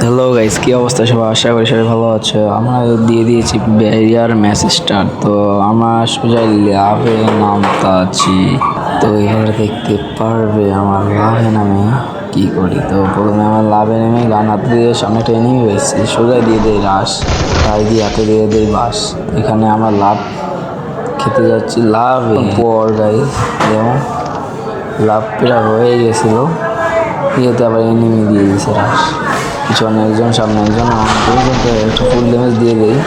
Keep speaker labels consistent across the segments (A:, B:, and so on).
A: Hello guys, কি অবস্থা সবাই? আশা করি সবাই ভালো আছে। আমরা দিয়ে দিয়েছি ব্যারিয়ার ম্যাচ স্টার্ট। তো আমরা সোজা লাভে নামতে আছি। তো এখানে দেখতে পারবে আমার লাভে নামে কি করি। তো প্রথমে আমার লাভে নেমে গান হাতে দিয়ে সামনে ট্রেনিং হয়েছে, সোজা দিয়ে দেয় রাস, তাই দিয়ে হাতে দিয়ে দেয় বাস। এখানে আমরা লাভ খেতে যাচ্ছি। লাভ পর গাইস যেমন লাভ পেরা হয়ে গেছিল, ইয়েতে আবার এনিমি দিয়ে দিয়েছে রাস। পিছনে একজন, সামনে একজন, দুজনকে একটা ফুল ড্যামেজ দিয়ে দেয়।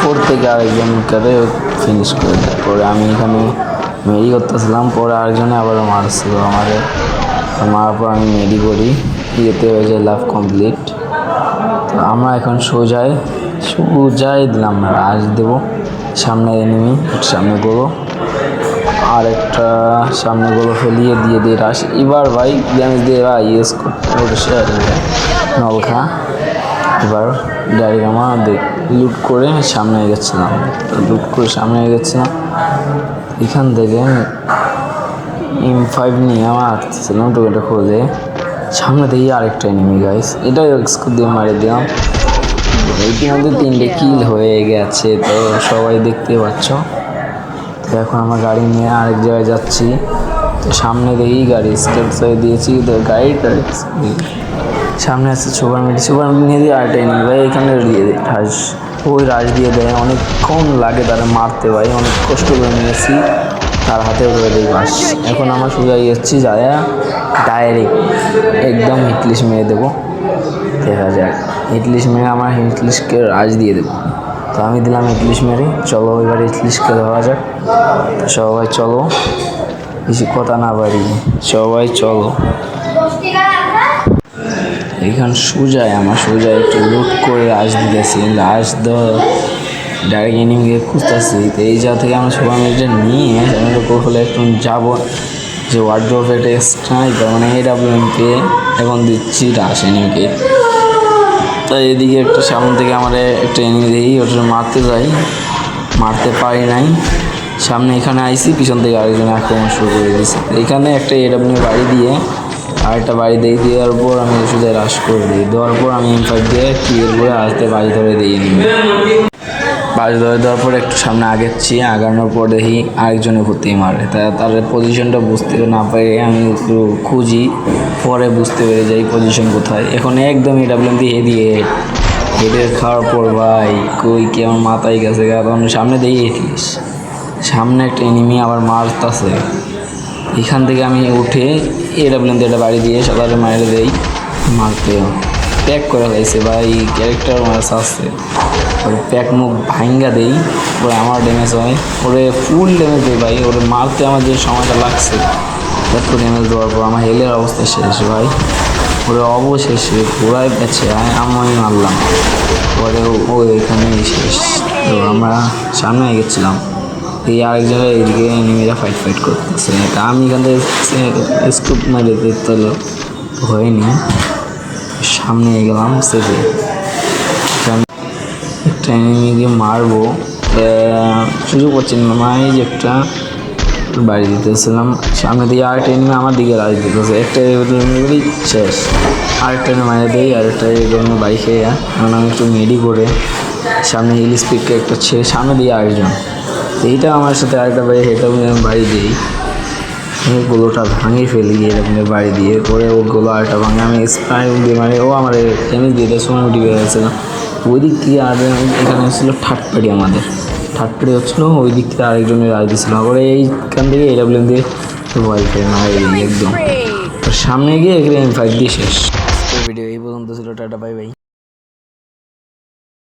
A: পর থেকে আরেকজনকে ফিনিশ করে দেয়। পরে আমি এখানে মেরি করতেছিলাম, পরে আরেকজনে আবারও মারছিল আমাদের। মারার পর আমি মেরি করি, ইয়েতে হয়ে যায় লাভ কমপ্লিট। তো আমরা এখন সোজাই দিলাম রাশ দেবো। সামনে এনিমি, সামনে গোলো, আর একটা সামনে গোলো ফেলিয়ে দিয়ে দিই রাশ। এবার ভাই ড্যামেজ দিয়ে ইয়েস নলখা। এবার ডাইরেক্ট আমার লুট করে সামনে গেছিলাম। এখান থেকে M5 নিয়ে আমার আসতেছিলাম টোকেটা খোঁজে। সামনে থেকে আরেকটা এনিমি গাইস, এটাই স্কোপ দিয়ে মারি দিলাম। ইতিমধ্যে 3টে কিল হয়ে গেছে, তো সবাই দেখতে পাচ্ছ। তো এখন আমার গাড়ি নিয়ে আরেক জায়গায় যাচ্ছি। তো সামনে দেখি গাড়ি স্কেপ দিয়েছি, তো গাড়িটা সামনে আছে সুপার মিট নিয়ে দিয়ে আরেকটা এনিমি ভাই এখানে দিয়ে দেয় রাশ। ওই রাশ দিয়ে দেয়, অনেকক্ষণ লাগে তারা মারতে ভাই, অনেক কষ্ট করে নিয়েছি, তার হাতে ধরে দেয় বাস। এখন আমার সোজা যাচ্ছি, যায় ডাইরেক্ট একদম হিটলিস্ট মেরে দেবো। দেখা যাক, হিটলিস্ট মেরে আমার হিটলিস্টকে রাশ দিয়ে দেবো। তো আমি দিলাম হিটলিস্ট মেরে। চলো এবার হিটলিস্টকে ধরা যাক। সবাই চলো, বেশি কথা না বাড়ি, সবাই চলো। এখান সোজা একটু লুট করে রাশ দিতেছি, রাশ ডাইরেক্ট এনিমিকে খুঁজতেছি। তো এই জায়গা থেকে আমরা সুপার মিটটা নিয়ে সামনে কৌশলে একটু যাবো, যে ওয়ার্ড্রোপ একটা স্নাইপার মানে AWM পেয়ে এখন দিচ্ছি রাশ এনিমিকে। তাই এদিকে একটা সামনে থেকে আমার একটা এনিমি দেখি, ওটা মারতে পারি নাই। সামনে এখানে আইসি, পিছন থেকে আরেকজন আক্রমণ শুরু করে দিয়েছে। এখানে একটা AWM বাড়ি দিয়ে আরেকটা বাড়ি দেওয়ার পর আমি সোজা রাশ করে দিই। দেওয়ার পর আমি M5 দিয়ে ক্লিয়ার করে আসতে বাড়ি ধরে দিয়ে নিই। বাড়ি ধরে দেওয়ার পর একটু সামনে আগানোর পর দেখি আরেকজনের প্রতি মারে। তার পজিশনটা বুঝতে না পারে, আমি একটু খুঁজি, পরে বুঝতে পেরে যাই পজিশন কোথায়। এখন একদম AWM দিয়ে হেডের খাওয়ার পর ভাই কই কি আমার মাথায় গেছে। কারণ সামনে দেখি সামনে একটা এনিমি আবার মারতেছে। এখান থেকে আমি উঠে AWM দিয়ে একটা বাড়ি দিয়ে সাঁতারে মারে দেই, মারতে প্যাক করে ফেলাইছে ভাই, ক্যারেক্টার মারা আসছে। ওর প্যাক মুখ ভাঙ্গা দেই, ওরে আমার ড্যামেজ হয়, ওরে ফুল ড্যামেজ দেয় ভাই। ওরে মারতে আমার যে সময়টা লাগছে, এত ড্যামেজ দেওয়ার পর আমার হেলের অবস্থা শেষ ভাই। ওরে অবশেষে ঘোড়ায় পেছে আমি মারলাম, পরে ও এখানেই শেষ। তো আমরা সামনে গেছিলাম, এই আরেক জায়গায় এইদিকে এনিমিরা ফাইট করতেছে। তা আমি এখান থেকে স্কুপ মারে দিতে হয়নি, সামনে গেলাম সেভে। একটা এনিমিকে মারবো, সুযোগ পাচ্ছি না, মানে যে একটা বাড়ি দিতেছিলাম, সামনে দিয়ে আরেকটা এনিমি আমার দিকে রাজ দিতেছে। একটা শেষ, আরেকটা এনে মারে দেই, আরেকটা এনে বাড়ি খেয়ে। কারণ আমি একটু মেডি করে সামনে হিল স্পিডকে একটা ছেড়ে সামনে দিয়ে আরেকজন, এইটা আমার সাথে আরেকটা বাড়ি, সেটা আমি বাড়ি দিই, গোলোটা ভাঙে ফেলি এরকম বাড়ি দিয়ে। পরে ও গোলো আরেকটা ভাঙে, আমি স্প্রাই দিয়ে মারি, ও আমার ড্যামেজ দিয়ে দেয়, সময় উঠে গেছিলাম। ওই দিক থেকে আর এখানে হচ্ছিলো থার্ড পার্টি হচ্ছিলো, ওই দিক থেকে আরেকজনের রাজ দিচ্ছিলো। পরে এইখান থেকে AWM দিয়ে ওয়াইফাই মারি একদম সামনে গিয়ে M5 দিয়ে শেষ। ভিডিও এই পর্যন্ত ছিল, টাটা বাই বাই।